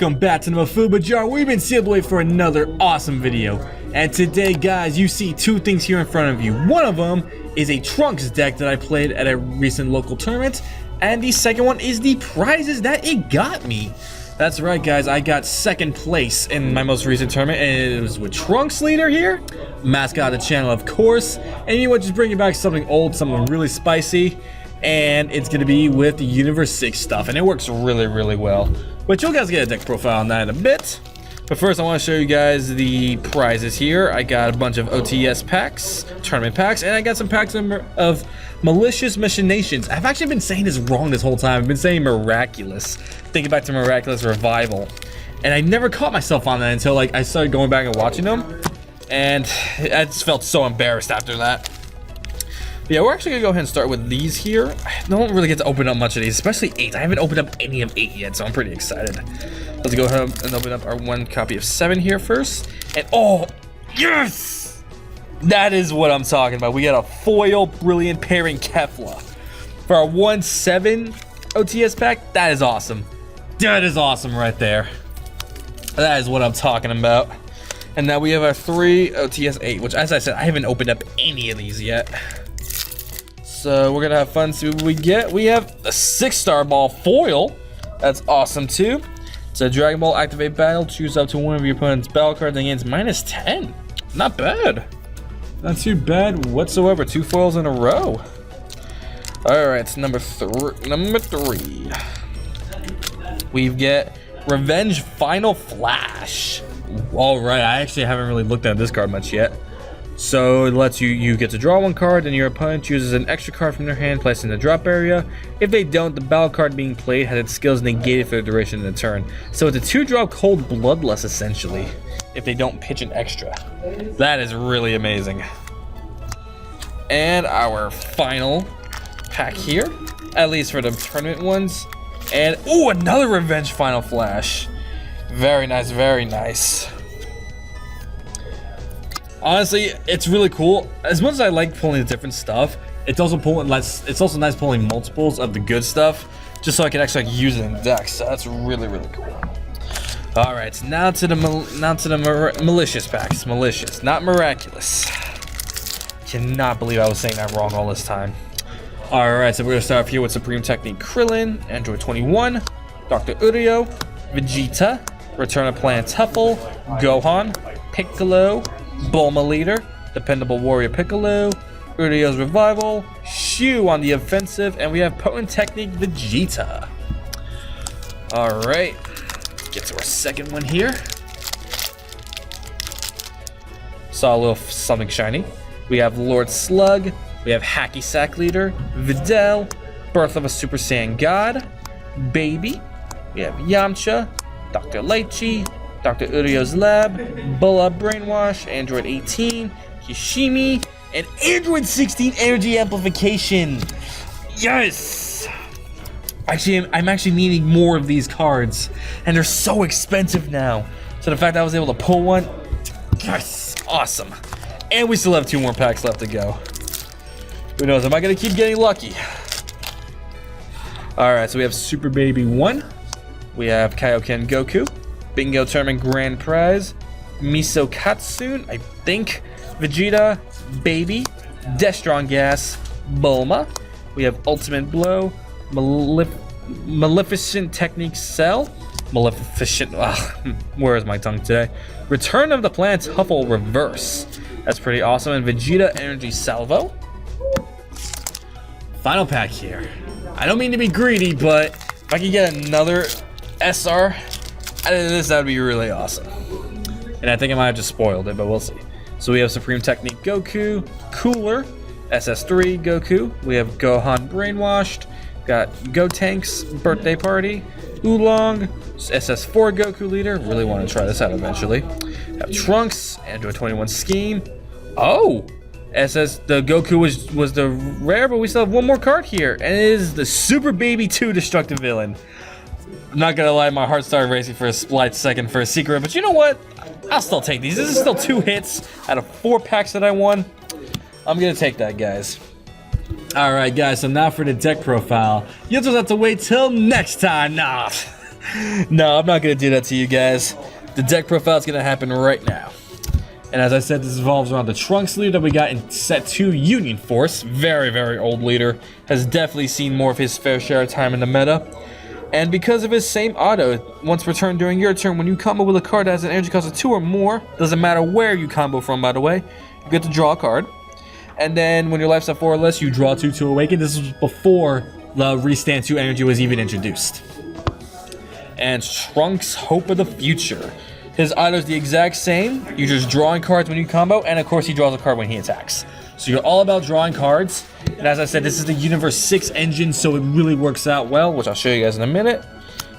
welcome back to the Mafuba Jar. We've been sealed away for another awesome video. And today, guys, you see two things here in front of you. One of them is a Trunks deck that I played at a recent local tournament. And the second one is the prizes that it got me. That's right, guys, I got second place in my most recent tournament, and it was with Trunks Leader here, mascot of the channel, of course. And you know what, just bringing back something old, something really spicy. And it's going to be with the Universe 6 stuff, and it works really, really well. But you guys get a deck profile on that in a bit. But first, I want to show you guys the prizes here. I got a bunch of OTS packs, tournament packs, and I got some packs of Malicious Machinations. I've actually been saying this wrong this whole time. I've been saying Miraculous, thinking back to Miraculous Revival. And I never caught myself on that until like I started going back and watching them. And I just felt so embarrassed after that. Yeah, we're actually gonna go ahead and start with these here. I don't really get to open up much of these, especially 8. I haven't opened up any of 8 yet, so I'm pretty excited. Let's go ahead and open up our one copy of 7 here first. And oh, yes! That is what I'm talking about. We got a foil brilliant pairing Kefla for our 1/7 OTS pack. That is awesome. That is awesome right there. That is what I'm talking about. And now we have our 3 OTS 8, which, as I said, I haven't opened up any of these yet. So we're gonna have fun, see what we get. We have a 6-star ball foil. That's awesome too. It's a Dragon Ball activate battle. Choose up to one of your opponent's battle cards and gains -10. Not bad. Not too bad whatsoever. 2 foils in a row. All right, number 3. We get Revenge Final Flash. All right, I actually haven't really looked at this card much yet. So it lets you get to draw 1 card, and your opponent chooses an extra card from their hand, placed in the drop area. If they don't, the battle card being played has its skills negated for the duration of the turn. So it's a 2-drop Cold Bloodlust, essentially, if they don't pitch an extra. That is really amazing. And our final pack here, at least for the tournament ones. And, oh, another Revenge Final Flash. Very nice, very nice. Honestly, it's really cool. As much as I like pulling the different stuff, it's also nice pulling multiples of the good stuff, just so I can actually use it in decks. So that's really, really cool. All right, so now to the malicious packs. Malicious, not miraculous. Cannot believe I was saying that wrong all this time. All right, so we're gonna start off here with Supreme Technique Krillin, Android 21, Dr. Uryo, Vegeta, Return of Planet Tuffle, Gohan, Piccolo, Bulma Leader, Dependable Warrior Piccolo, Uryo's Revival, Shu on the offensive, and we have Potent Technique Vegeta. Alright, let's get to our second one here. Saw a little something shiny. We have Lord Slug, we have Hacky Sack Leader, Videl, Birth of a Super Saiyan God, Baby, we have Yamcha, Dr. Lychee, Dr. Uryo's Lab, Bulla Brainwash, Android 18, Kishimi, and Android 16 Energy Amplification. Yes! Actually, I'm actually needing more of these cards, and they're so expensive now. So the fact that I was able to pull one, yes, awesome. And we still have 2 more packs left to go. Who knows, am I gonna keep getting lucky? All right, so we have Super Baby 1. We have Kaioken Goku. Bingo Tournament Grand Prize, Miso Katsune, I think, Vegeta, Baby, Destron Gas, Bulma. We have Ultimate Blow, Maleficent Technique Cell, Maleficent, where is my tongue today? Return of the Planet Tuffle Reverse. That's pretty awesome. And Vegeta Energy Salvo. Final pack here. I don't mean to be greedy, but if I could get another SR out of this, that would be really awesome. And I think I might have just spoiled it, but we'll see. So we have Supreme Technique Goku, Cooler, SS3 Goku. We have Gohan Brainwashed. Got Gotank's Birthday Party, Oolong, SS4 Goku Leader. Really want to try this out eventually. Have Trunks, Android 21 Scheme. Oh, the Goku was the rare, but we still have one more card here, and it is the Super Baby 2 Destructive Villain. I'm not gonna lie, my heart started racing for a split second for a secret, but you know what? I'll still take these. This is still 2 hits out of 4 packs that I won. I'm gonna take that, guys. Alright, guys, so now for the deck profile. You'll just have to wait till next time. Nah, No, I'm not going to do that to you guys. The deck profile is going to happen right now. And as I said, this revolves around the Trunks leader that we got in set 2, Union Force. Very, very old leader. Has definitely seen more of his fair share of time in the meta. And because of his same auto, once per turn during your turn, when you combo with a card that has an energy cost of 2 or more, doesn't matter where you combo from, by the way, you get to draw a card. And then when your life's at 4 or less, you draw 2 to awaken. This was before the Restand 2 energy was even introduced. And Trunks, Hope of the Future. His auto is the exact same. You're just drawing cards when you combo, and of course he draws a card when he attacks. So you're all about drawing cards. And as I said, this is the Universe 6 engine, so it really works out well, which I'll show you guys in a minute.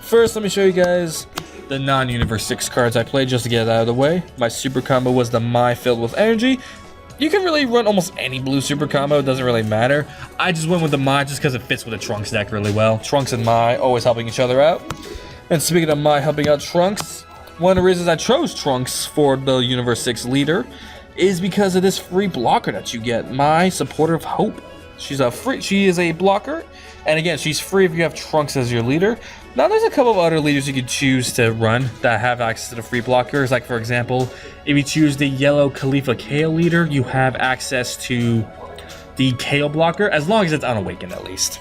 First, let me show you guys the non-Universe 6 cards I played just to get it out of the way. My super combo was the Mai filled with energy. You can really run almost any blue super combo, it doesn't really matter. I just went with the Mai just because it fits with the Trunks deck really well. Trunks and Mai always helping each other out. And speaking of Mai helping out Trunks, one of the reasons I chose Trunks for the Universe 6 leader is because of this free blocker that you get, Mai Supporter of Hope. She is a blocker, and again, she's free if you have Trunks as your leader. Now, there's a couple of other leaders you could choose to run that have access to the free blockers. Like, for example, if you choose the yellow Khalifa Kale leader, you have access to the Kale blocker, as long as it's unawakened at least.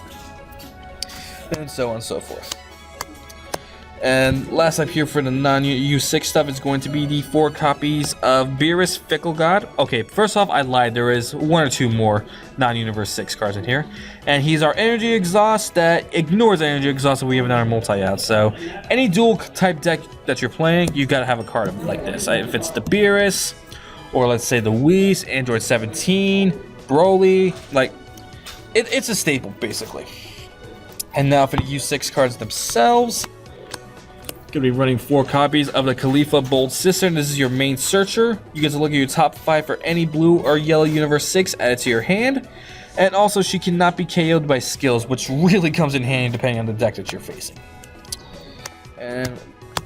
And so on and so forth. And last up here for the non-U6 stuff is going to be the 4 copies of Beerus Fickle God. Okay, first off, I lied. There is 1 or 2 more non-Universe 6 cards in here. And he's our Energy Exhaust that ignores Energy Exhaust that we have in our multi-out. So any dual type deck that you're playing, you've got to have a card like this. If it's the Beerus, or let's say the Whis, Android 17, Broly, like, it's a staple, basically. And now for the U6 cards themselves. Going to be running 4 copies of the Khalifa Bold Sister. This is your main searcher. You get to look at your top 5 for any blue or yellow Universe 6, add it to your hand. And also, she cannot be KO'd by skills, which really comes in handy depending on the deck that you're facing. And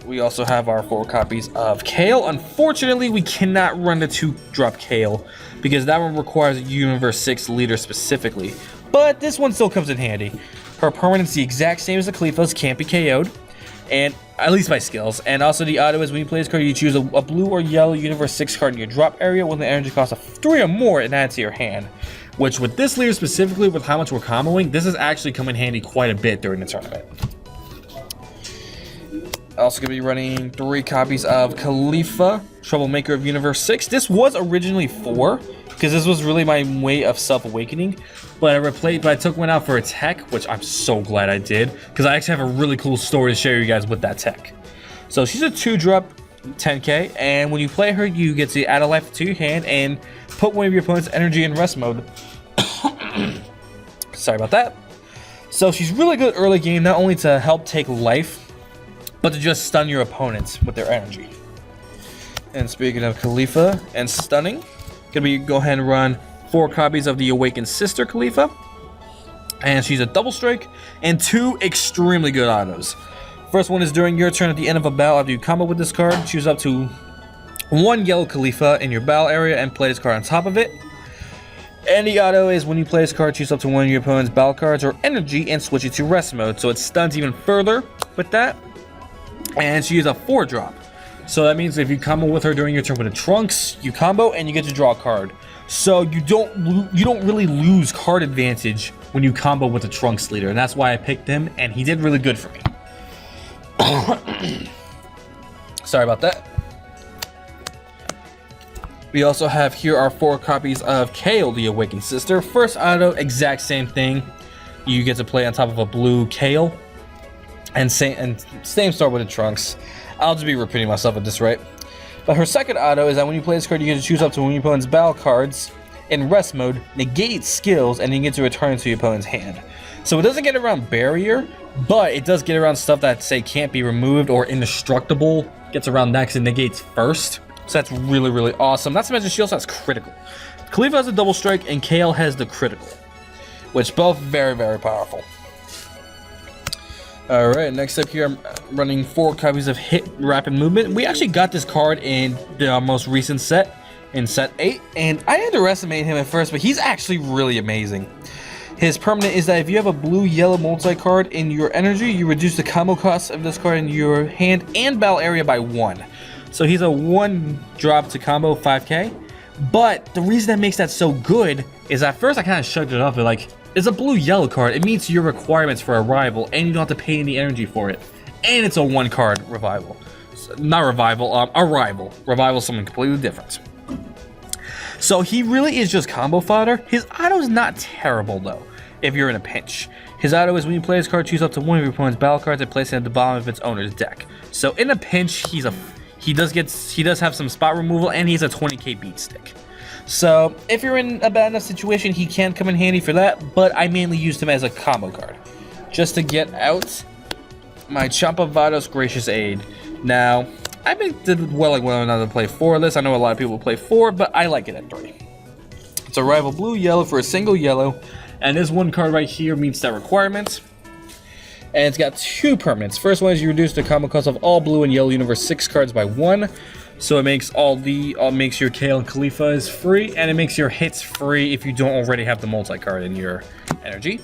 we also have our 4 copies of Kale. Unfortunately, we cannot run the 2-drop Kale, because that one requires a Universe 6 leader specifically. But this one still comes in handy. Her permanent's the exact same as the Khalifa's, can't be KO'd. And at least by skills. And also the auto is when you play this card, you choose a blue or yellow Universe 6 card in your drop area with an energy cost of 3 or more and add it to your hand. Which with this leader specifically, with how much we're comboing, this is actually come in handy quite a bit during the tournament. Also going to be running 3 copies of Khalifa, Troublemaker of Universe 6. This was originally 4, because this was really my way of self-awakening. But I took one out for a tech, which I'm so glad I did, because I actually have a really cool story to share you guys with that tech. So she's a 2-drop 10k, and when you play her, you get to add a life to your hand and put one of your opponent's energy in rest mode. Sorry about that. So she's really good early game, not only to help take life, but to just stun your opponents with their energy. And speaking of Khalifa and stunning, go ahead and run 4 copies of the Awakened Sister Khalifa. And she's a double strike and 2 extremely good autos. First one is during your turn at the end of a battle. After you combo with this card, choose up to 1 yellow Khalifa in your battle area and play this card on top of it. And the auto is when you play this card, choose up to 1 of your opponent's battle cards or energy and switch it to rest mode. So it stuns even further with that. And she is a 4-drop. So that means if you combo with her during your turn with the Trunks, you combo and you get to draw a card. So you don't really lose card advantage when you combo with the Trunks leader, and that's why I picked him, and he did really good for me. Sorry about that. We also have here our 4 copies of Kale, the Awakened Sister. First auto, exact same thing. You get to play on top of a blue Kale, and same start with the Trunks. I'll just be repeating myself at this rate. But her second auto is that when you play this card, you get to choose up to one of your opponent's battle cards in rest mode, negate skills, and you get to return to your opponent's hand. So it doesn't get around barrier, but it does get around stuff that, say, can't be removed or indestructible. Gets around next and negates first. So that's really, really awesome. Not to mention she also has critical. Khalifa has a double strike and Kale has the critical, which both very, very powerful. Alright, next up here, I'm running 4 copies of Hit Rapid Movement. We actually got this card in the most recent set, in set 8, and I underestimated him at first, but he's actually really amazing. His permanent is that if you have a blue-yellow multi-card in your energy, you reduce the combo cost of this card in your hand and battle area by 1. So he's a 1 drop to combo 5k. But the reason that makes that so good is at first I kind of shrugged it off, but like, it's a blue-yellow card. It meets your requirements for arrival, and you don't have to pay any energy for it. And it's a 1-card revival. So, not revival, arrival. Revival is something completely different. So he really is just combo fodder. His auto is not terrible though, if you're in a pinch. His auto is when you play this card, choose up to one of your opponent's battle cards and place it at the bottom of its owner's deck. So in a pinch, he does have some spot removal, and he's a 20k beat stick. So if you're in a bad enough situation, he can come in handy for that, but I mainly used him as a combo card, just to get out my Champavados Gracious Aid. Now, I did well like whether or not to play 4 of this. I know a lot of people play 4, but I like it at 3. It's a rival blue-yellow for a single yellow, and this 1 card right here meets that requirement. And it's got 2 permanents. First one is you reduce the combo cost of all blue and yellow universe 6 cards by 1. So it makes makes your Kale and Khalifa's free, and it makes your hits free if you don't already have the multi-card in your energy.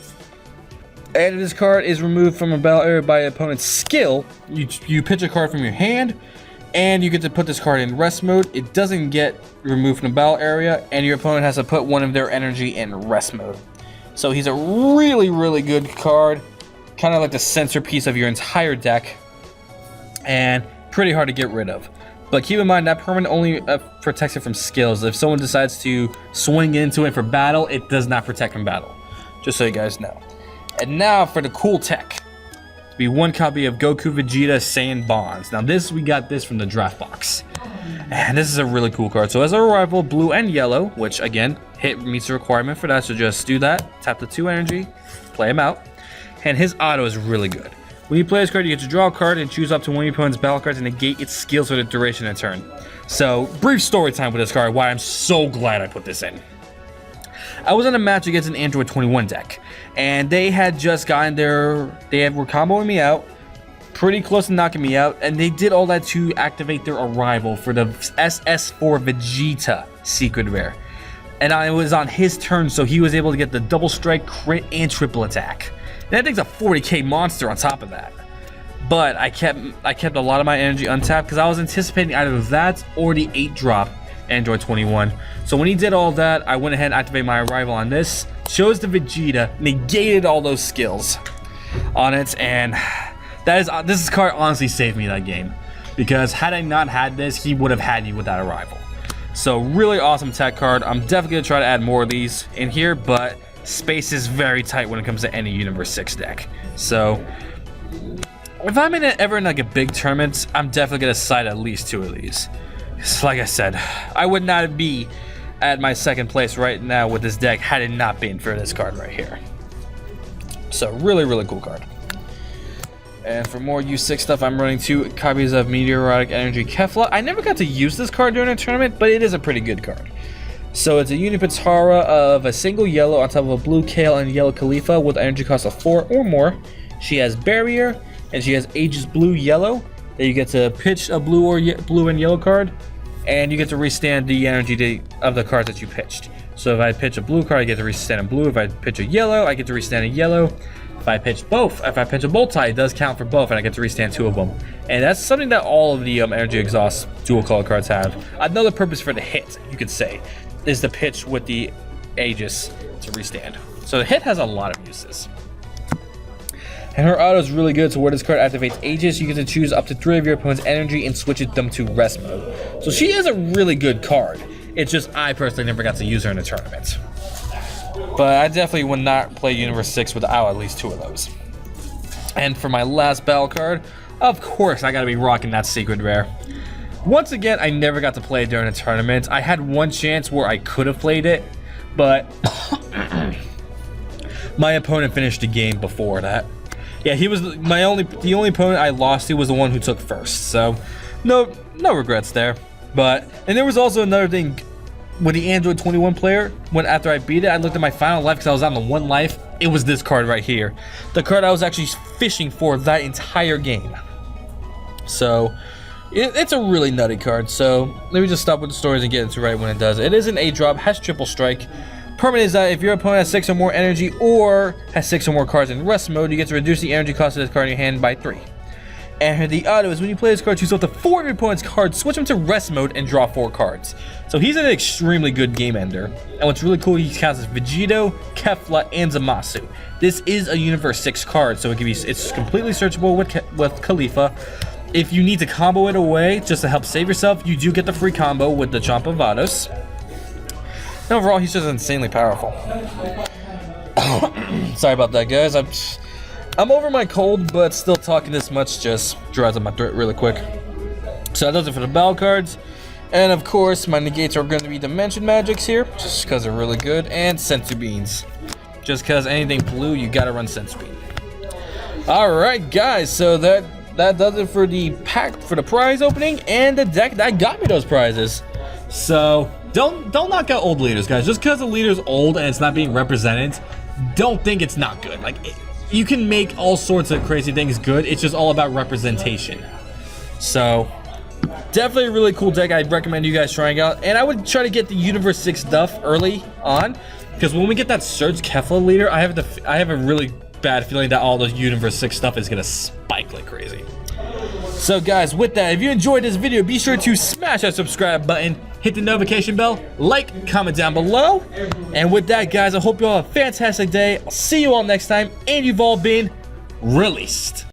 And if this card is removed from a battle area by an opponent's skill, you pitch a card from your hand, and you get to put this card in rest mode. It doesn't get removed from the battle area, and your opponent has to put one of their energy in rest mode. So he's a really, really good card, kind of like the centerpiece of your entire deck, and pretty hard to get rid of. But keep in mind that permanent only protects it from skills. If someone decides to swing into it for battle, it does not protect from battle. Just so you guys know. And now for the cool tech. Be 1 copy of Goku Vegeta Saiyan Bonds. Now we got this from the draft box. And this is a really cool card. So as a rival, blue and yellow, which again, hit meets the requirement for that. So just do that, tap the 2 energy, play him out. And his auto is really good. When you play this card, you get to draw a card and choose up to one of your opponent's battle cards and negate its skills for the duration of the turn. So brief story time with this card, why I'm so glad I put this in. I was in a match against an Android 21 deck, and they had just gotten were comboing me out, pretty close to knocking me out, and they did all that to activate their arrival for the SS4 Vegeta secret rare. And I was on his turn, so he was able to get the double strike, crit, and triple attack. And that thing's a 40k monster on top of that. But I kept a lot of my energy untapped because I was anticipating either that or the 8-drop Android 21. So when he did all that, I went ahead and activated my arrival on this, chose the Vegeta, negated all those skills on it, and this card honestly saved me that game. Because had I not had this, he would have had me with that arrival. So really awesome tech card. I'm definitely going to try to add more of these in here, but space is very tight when it comes to any Universe 6 deck. So if I'm ever in like a big tournament, I'm definitely going to side at least 2 of these. Like I said, I would not be at my 2nd place right now with this deck had it not been for this card right here. So really, really cool card. And for more U6 stuff, I'm running 2 copies of Meteoric Energy Kefla. I never got to use this card during a tournament, but it is a pretty good card. So it's a Unipatara of a single yellow on top of a blue Kale and yellow Khalifa with energy cost of 4 or more. She has Barrier, and she has Aegis Blue Yellow. That you get to pitch a blue and yellow card, and you get to restand the energy of the cards that you pitched. So if I pitch a blue card, I get to restand a blue. If I pitch a yellow, I get to restand a yellow. If I pitch a multi, it does count for both, and I get to restand 2 of them. And that's something that all of the energy exhaust dual color cards have. Another purpose for the hit, you could say, is the pitch with the Aegis to restand. So the hit has a lot of uses. And her auto is really good, so where this card activates Aegis, you get to choose up to 3 of your opponent's energy and switch them to rest mode. So she is a really good card. It's just I personally never got to use her in a tournament. But I definitely would not play Universe 6 without at least 2 of those. And for my last battle card, of course I gotta be rocking that secret rare. Once again, I never got to play it during a tournament. I had one chance where I could have played it, but my opponent finished the game before that. Yeah, he was the only opponent I lost to was the one who took first. So, no regrets there. And there was also another thing with the Android 21 player. When after I beat it, I looked at my final life because I was on the 1 life. It was this card right here, the card I was actually fishing for that entire game. So, it's a really nutty card. So let me just stop with the stories and get into right when it does. It is an 8-drop, has triple strike. Permanent is that if your opponent has 6 or more energy or has 6 or more cards in rest mode, you get to reduce the energy cost of this card in your hand by 3. And the auto is when you play this card, choose up to 4 of your opponent's cards, switch them to rest mode, and draw 4 cards. So he's an extremely good game ender. And what's really cool, he counts as Vegito, Kefla, and Zamasu. This is a Universe 6 card, so it's completely searchable with Khalifa. If you need to combo it away just to help save yourself, you do get the free combo with the Chompavados. And overall, he's just insanely powerful. Sorry about that, guys. I'm over my cold, but still talking this much just dries up my throat really quick. So that does it for the battle cards. And of course, my negates are going to be Dimension Magics here, just because they're really good, and Sensu Beans. Just because anything blue, you gotta run Sensu Bean. Alright, guys, so that does it for the pack, for the prize opening, and the deck that got me those prizes. So, don't knock out old leaders, guys. Just because the leader's old and it's not being represented, don't think it's not good. Like, you can make all sorts of crazy things good. It's just all about representation. So, definitely a really cool deck. I'd recommend you guys trying out. And I would try to get the Universe 6 stuff early on, because when we get that Surge Kefla leader, I have a really bad feeling that all the Universe 6 stuff is going to spike like crazy. So guys, with that, if you enjoyed this video, be sure to smash that subscribe button, hit the notification bell, like, comment down below. And with that, guys, I hope you all have a fantastic day. I'll see you all next time, and you've all been released.